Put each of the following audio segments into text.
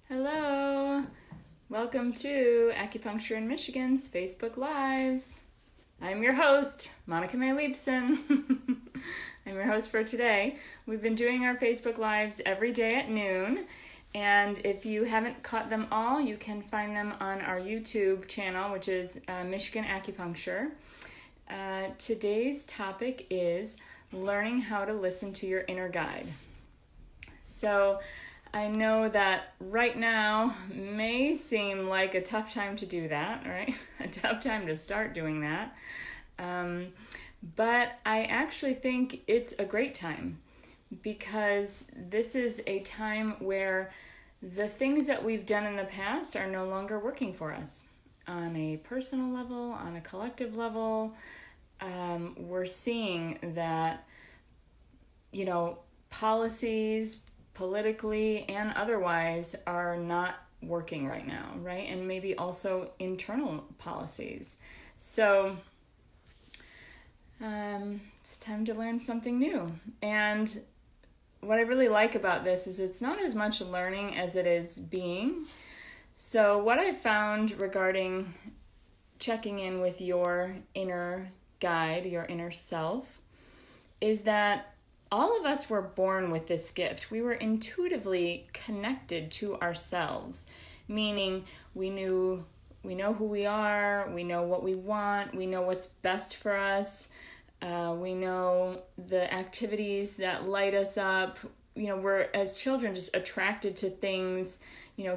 Hello! Welcome to Acupuncture in Michigan's Facebook Lives. I'm your host, Monica May Liebson. I'm your host for today. We've been doing our Facebook Lives every day at noon, and if you haven't caught them all, you can find them on our YouTube channel, which is Michigan Acupuncture. Today's topic is learning how to listen to your inner guide. So, I know that right now may seem like a tough time to do that, right? A tough time to start doing that. But I actually think it's a great time because this is a time where the things that we've done in the past are no longer working for us. On a personal level, on a collective level, we're seeing that, policies, politically and otherwise, are not working right now, right? And maybe also internal policies. So it's time to learn something new. And what I really like about this is it's not as much learning as it is being. So what I found regarding checking in with your inner guide, your inner self, is that all of us were born with this gift. We were intuitively connected to ourselves, meaning we know who we are, we know what we want, we know what's best for us, we know the activities that light us up. We're, as children, just attracted to things.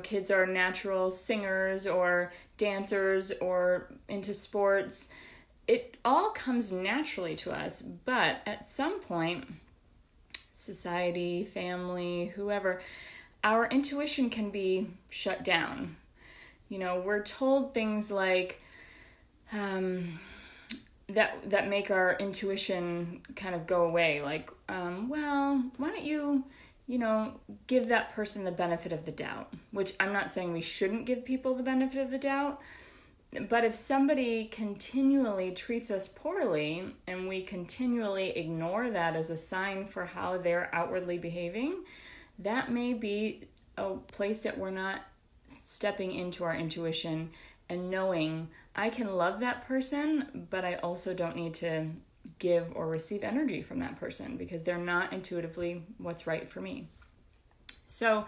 Kids are natural singers or dancers or into sports. It all comes naturally to us, but at some point, society, family, whoever, our intuition can be shut down. We're told things like that make our intuition kind of go away. Like, why don't you, give that person the benefit of the doubt? Which I'm not saying we shouldn't give people the benefit of the doubt. But if somebody continually treats us poorly and we continually ignore that as a sign for how they're outwardly behaving, that may be a place that we're not stepping into our intuition and knowing I can love that person, but I also don't need to give or receive energy from that person because they're not intuitively what's right for me. So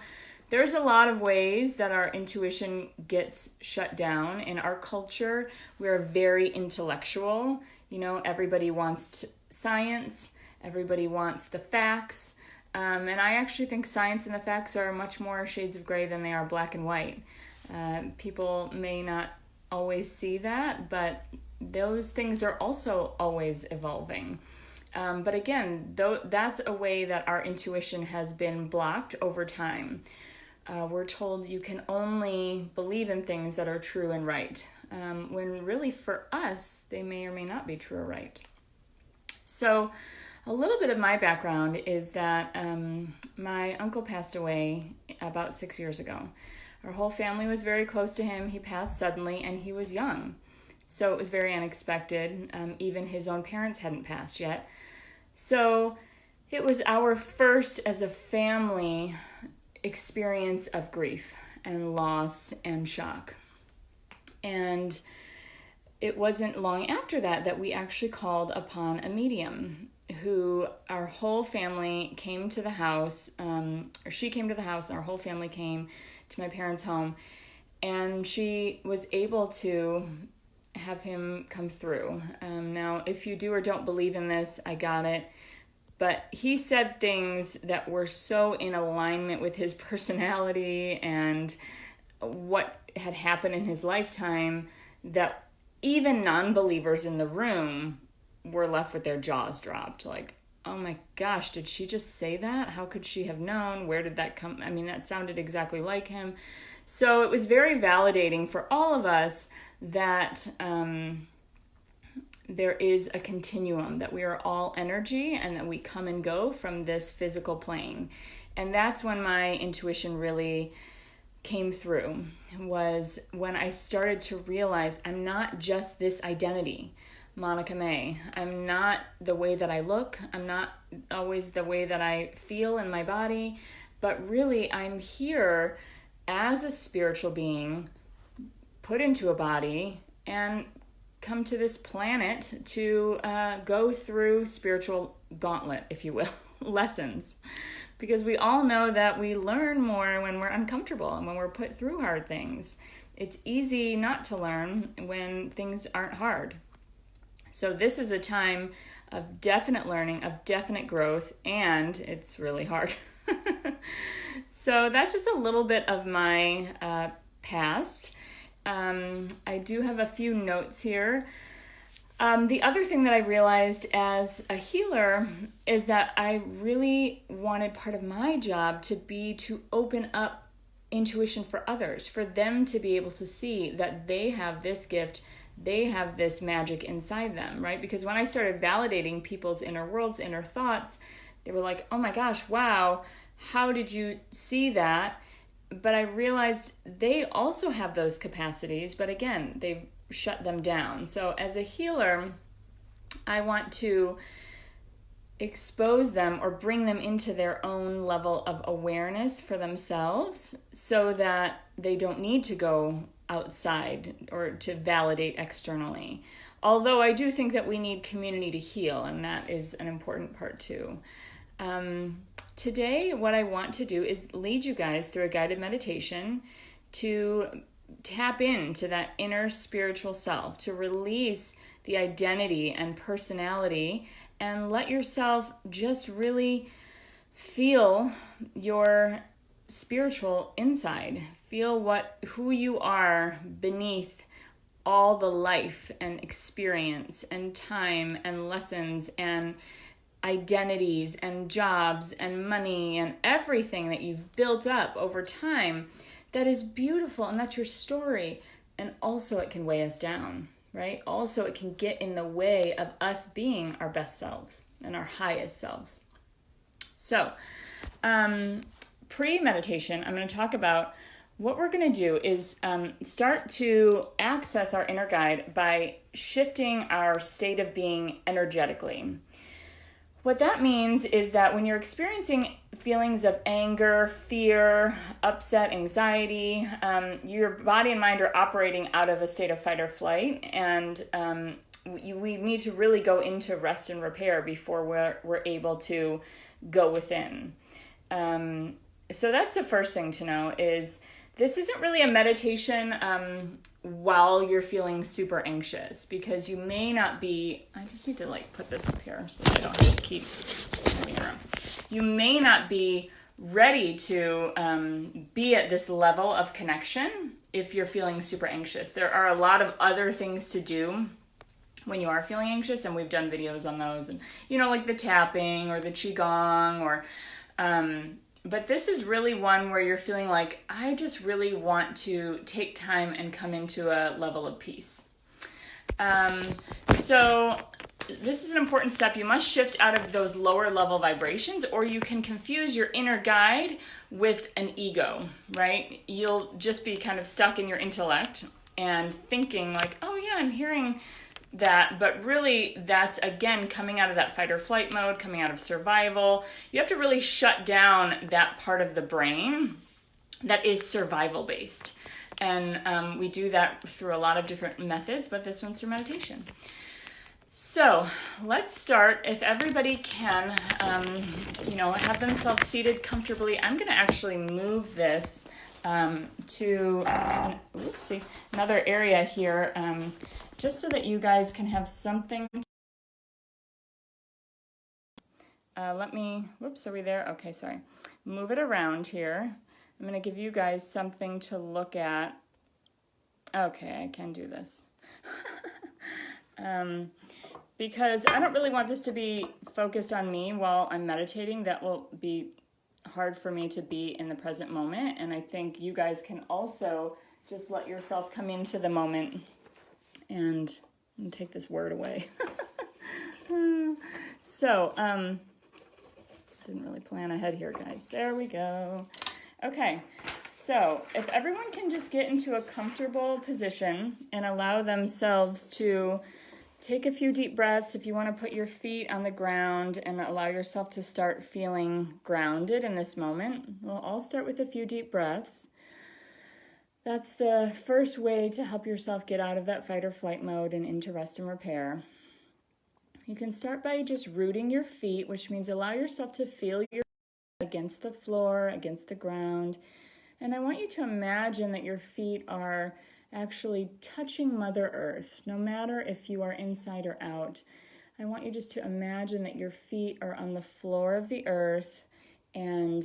there's a lot of ways that our intuition gets shut down. In our culture, we're very intellectual. Everybody wants science. Everybody wants the facts. And I actually think science and the facts are much more shades of gray than they are black and white. People may not always see that, but those things are also always evolving. But again, that's a way that our intuition has been blocked over time. We're told you can only believe in things that are true and right, when really for us, they may or may not be true or right. So a little bit of my background is that my uncle passed away about 6 years ago. Our whole family was very close to him. He passed suddenly and he was young. So it was very unexpected. Even his own parents hadn't passed yet. So it was our first as a family experience of grief and loss and shock. And it wasn't long after that we actually called upon a medium who our whole family came to the house, or she came to the house and our whole family came to my parents' home, and she was able to have him come through. Now, if you do or don't believe in this, I got it. But he said things that were so in alignment with his personality and what had happened in his lifetime that even non-believers in the room were left with their jaws dropped. Like, oh my gosh, did she just say that? How could she have known? Where did that come? I mean, that sounded exactly like him. So it was very validating for all of us that there is a continuum, that we are all energy and that we come and go from this physical plane. And that's when my intuition really came through, was when I started to realize I'm not just this identity, Monica May. I'm not the way that I look. I'm not always the way that I feel in my body, but really I'm here as a spiritual being put into a body and come to this planet to go through spiritual gauntlet, if you will, lessons. Because we all know that we learn more when we're uncomfortable and when we're put through hard things. It's easy not to learn when things aren't hard. So this is a time of definite learning, of definite growth, and it's really hard. So that's just a little bit of my past. I do have a few notes here. The other thing that I realized as a healer is that I really wanted part of my job to be to open up intuition for others, for them to be able to see that they have this gift, they have this magic inside them, right? Because when I started validating people's inner worlds, inner thoughts, they were like, oh my gosh, wow, how did you see that? But I realized they also have those capacities, but again, they've shut them down. So as a healer, I want to expose them or bring them into their own level of awareness for themselves so that they don't need to go outside or to validate externally. Although I do think that we need community to heal, and that is an important part too. Today, what I want to do is lead you guys through a guided meditation to tap into that inner spiritual self, to release the identity and personality and let yourself just really feel your spiritual inside. Feel who you are beneath all the life and experience and time and lessons and identities and jobs and money and everything that you've built up over time that is beautiful, and that's your story. And also it can weigh us down, right? Also it can get in the way of us being our best selves and our highest selves. So pre-meditation, I'm going to talk about what we're going to do is start to access our inner guide by shifting our state of being energetically. What that means is that when you're experiencing feelings of anger, fear, upset, anxiety, your body and mind are operating out of a state of fight or flight, and we need to really go into rest and repair before we're able to go within. So that's the first thing to know is this isn't really a meditation while you're feeling super anxious, because you may not be, I just need to put this up here so I don't have to keep moving around. You may not be ready to be at this level of connection if you're feeling super anxious. There are a lot of other things to do when you are feeling anxious, and we've done videos on those, and like the tapping or the qigong or but this is really one where you're feeling like, I just really want to take time and come into a level of peace. So this is an important step. You must shift out of those lower level vibrations, or you can confuse your inner guide with an ego, right? You'll just be kind of stuck in your intellect and thinking like, oh yeah, I'm hearing that, but really that's again coming out of that fight or flight mode, coming out of survival. You have to really shut down that part of the brain that is survival based, and we do that through a lot of different methods, but this one's through meditation. So let's start. If everybody can have themselves seated comfortably, I'm going to actually move this to another area here, just so that you guys can have something. Are we there? Okay, sorry. Move it around here. I'm going to give you guys something to look at. Okay, I can do this. Because I don't really want this to be focused on me while I'm meditating. That will be hard for me to be in the present moment, and I think you guys can also just let yourself come into the moment. And I'm gonna take this word away. So didn't really plan ahead here, guys. There we go. Okay, so if everyone can just get into a comfortable position and allow themselves to take a few deep breaths. If you want to put your feet on the ground and allow yourself to start feeling grounded in this moment, we'll all start with a few deep breaths. That's the first way to help yourself get out of that fight or flight mode and into rest and repair. You can start by just rooting your feet, which means allow yourself to feel your against the floor, against the ground. And I want you to imagine that your feet are actually touching Mother Earth, no matter if you are inside or out. I want you just to imagine that your feet are on the floor of the earth, and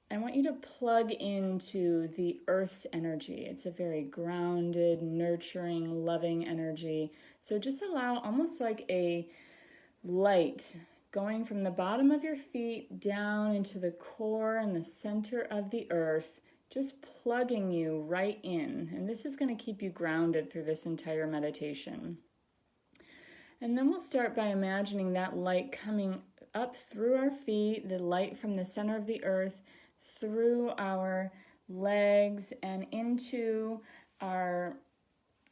I want you to plug into the earth's energy. It's a very grounded, nurturing, loving energy. So just allow almost like a light going from the bottom of your feet down into the core and the center of the earth, just plugging you right in. And this is going to keep you grounded through this entire meditation. And then we'll start by imagining that light coming up through our feet, the light from the center of the earth, through our legs and into our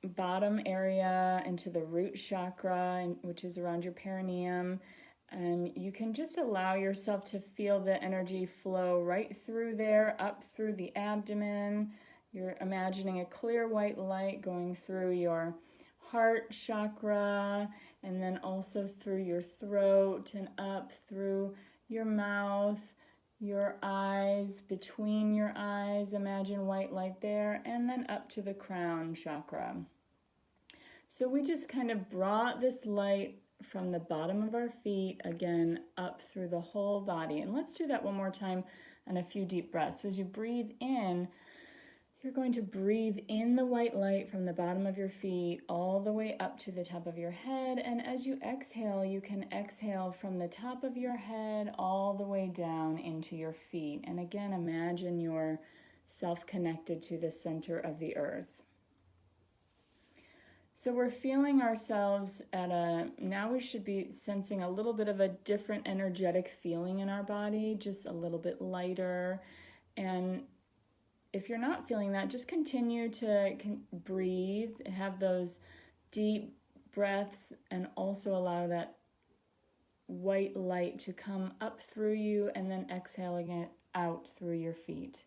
bottom area, into the root chakra, which is around your perineum. And you can just allow yourself to feel the energy flow right through there, up through the abdomen. You're imagining a clear white light going through your heart chakra, and then also through your throat and up through your mouth, your eyes, between your eyes, imagine white light there, and then up to the crown chakra. So we just kind of brought this light from the bottom of our feet, again, up through the whole body. And let's do that one more time on a few deep breaths. So as you breathe in, you're going to breathe in the white light from the bottom of your feet all the way up to the top of your head. And as you exhale, you can exhale from the top of your head all the way down into your feet. And again, imagine yourself connected to the center of the earth. So we're feeling ourselves now we should be sensing a little bit of a different energetic feeling in our body, just a little bit lighter. And if you're not feeling that, just continue to breathe, have those deep breaths, and also allow that white light to come up through you and then exhaling it out through your feet.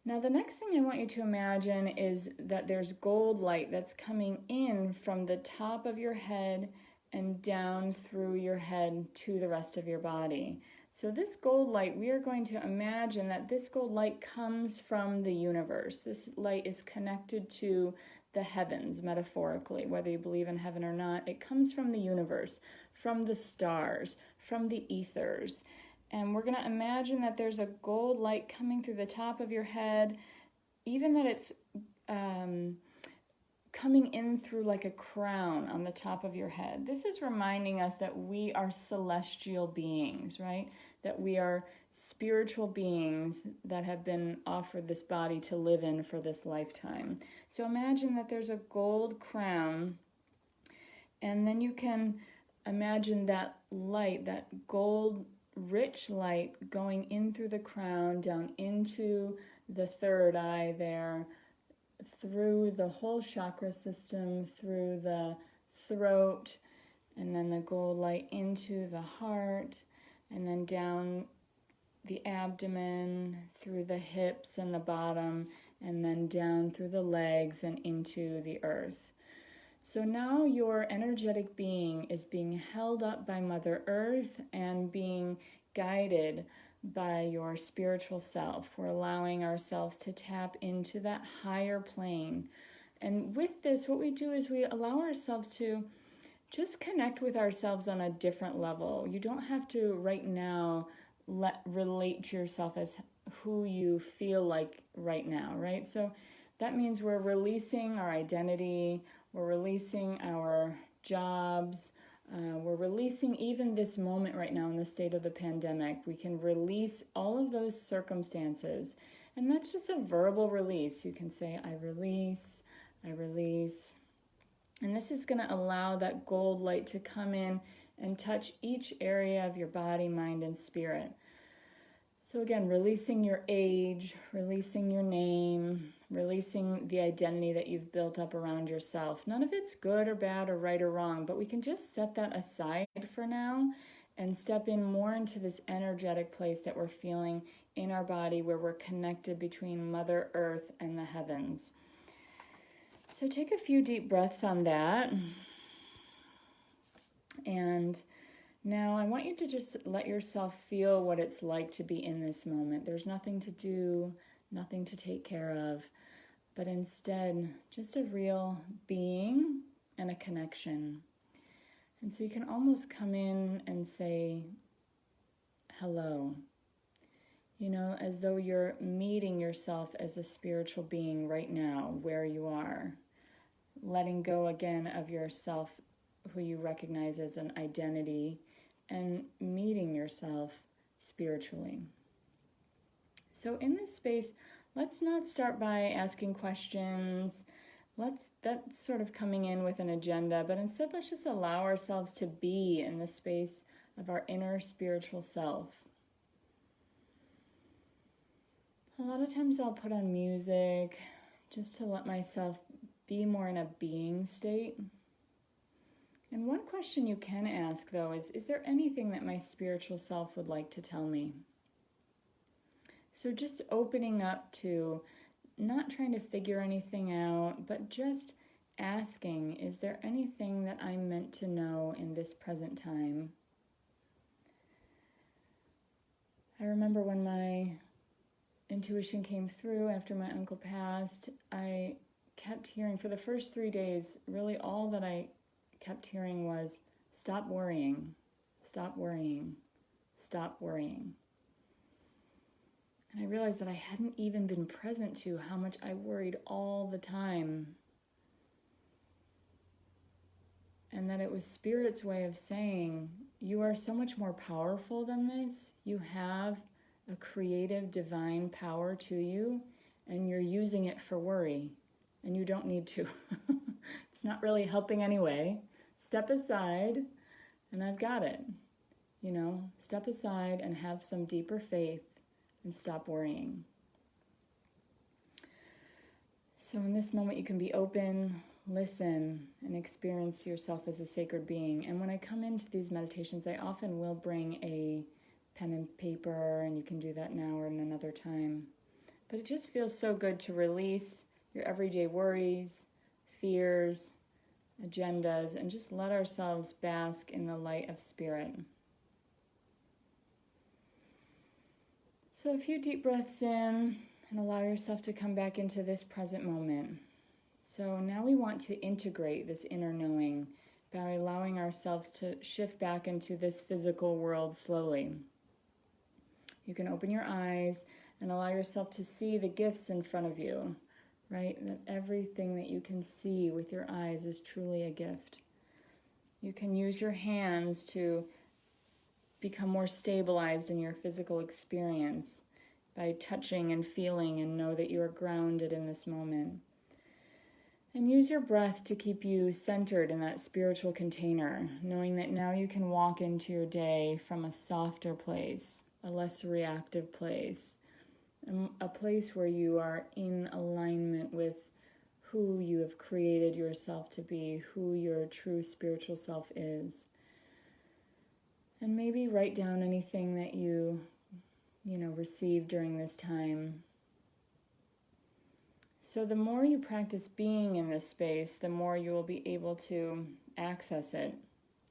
Now, the next thing I want you to imagine is that there's gold light that's coming in from the top of your head and down through your head to the rest of your body. So this gold light, we are going to imagine that this gold light comes from the universe. This light is connected to the heavens, metaphorically, whether you believe in heaven or not. It comes from the universe, from the stars, from the ethers. And we're going to imagine that there's a gold light coming through the top of your head, even that it's coming in through like a crown on the top of your head. This is reminding us that we are celestial beings, right? That we are spiritual beings that have been offered this body to live in for this lifetime. So imagine that there's a gold crown, and then you can imagine that light, that gold rich light going in through the crown, down into the third eye there, through the whole chakra system, through the throat, and then the gold light into the heart, and then down the abdomen, through the hips and the bottom, and then down through the legs and into the earth. So now your energetic being is being held up by Mother Earth and being guided by your spiritual self. We're allowing ourselves to tap into that higher plane. And with this, what we do is we allow ourselves to just connect with ourselves on a different level. You don't have to right now relate to yourself as who you feel like right now, right? So that means we're releasing our identity, we're releasing our jobs, we're releasing even this moment right now in the state of the pandemic. We can release all of those circumstances. And that's just a verbal release. You can say, I release, I release. And this is going to allow that gold light to come in and touch each area of your body, mind, and spirit. So again, releasing your age, releasing your name, releasing the identity that you've built up around yourself. None of it's good or bad or right or wrong, but we can just set that aside for now and step in more into this energetic place that we're feeling in our body, where we're connected between Mother Earth and the heavens. So take a few deep breaths on that. And now I want you to just let yourself feel what it's like to be in this moment. There's nothing to do, nothing to take care of, but instead just a real being and a connection. And so you can almost come in and say, hello. You know, as though you're meeting yourself as a spiritual being right now, where you are. Letting go again of yourself, who you recognize as an identity, and meeting yourself spiritually. So in this space, let's not start by asking questions. That's sort of coming in with an agenda, but instead let's just allow ourselves to be in the space of our inner spiritual self. A lot of times I'll put on music just to let myself be more in a being state. And one question you can ask, though, is there anything that my spiritual self would like to tell me? So just opening up to not trying to figure anything out, but just asking, is there anything that I'm meant to know in this present time? I remember when my intuition came through after my uncle passed, I kept hearing, for the first 3 days, really all that I kept hearing was, stop worrying, stop worrying, stop worrying. And I realized that I hadn't even been present to how much I worried all the time. And that it was Spirit's way of saying, you are so much more powerful than this. You have a creative, divine power to you, and you're using it for worry. And you don't need to. It's not really helping anyway. Step aside, and I've got it. You know, step aside and have some deeper faith and stop worrying. So in this moment, you can be open, listen, and experience yourself as a sacred being. And when I come into these meditations, I often will bring a pen and paper, and you can do that now or in another time. But it just feels so good to release your everyday worries, fears, agendas, and just let ourselves bask in the light of Spirit. So a few deep breaths in, and allow yourself to come back into this present moment. So now we want to integrate this inner knowing by allowing ourselves to shift back into this physical world slowly. You can open your eyes and allow yourself to see the gifts in front of you, right? That everything that you can see with your eyes is truly a gift. You can use your hands to become more stabilized in your physical experience by touching and feeling, and know that you are grounded in this moment. And use your breath to keep you centered in that spiritual container, knowing that now you can walk into your day from a softer place, a less reactive place, a place where you are in alignment with who you have created yourself to be, who your true spiritual self is. And maybe write down anything that you received during this time. So the more you practice being in this space, the more you will be able to access it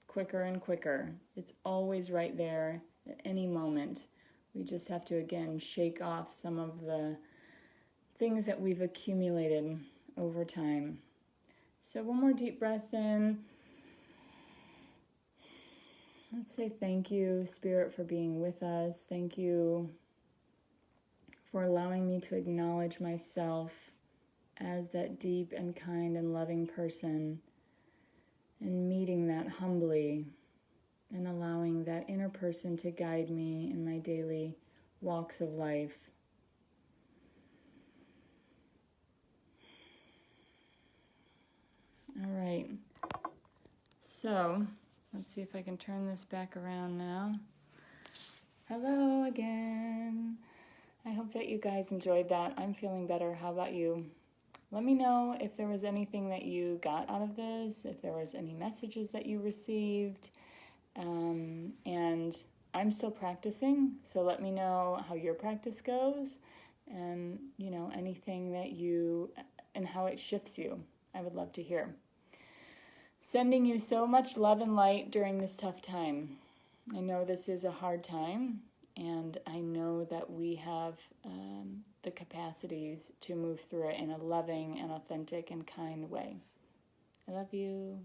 quicker and quicker. It's always right there at any moment. We just have to, again, shake off some of the things that we've accumulated over time. So one more deep breath in. Let's say thank you, Spirit, for being with us. Thank you for allowing me to acknowledge myself as that deep and kind and loving person, and meeting that humbly, and allowing that inner person to guide me in my daily walks of life. All right. So, let's see if I can turn this back around now. Hello again. I hope that you guys enjoyed that. I'm feeling better. How about you? Let me know if there was anything that you got out of this, if there was any messages that you received. And I'm still practicing, so let me know how your practice goes and, anything that and how it shifts you. I would love to hear. Sending you so much love and light during this tough time. I know this is a hard time, and I know that we have the capacities to move through it in a loving and authentic and kind way. I love you.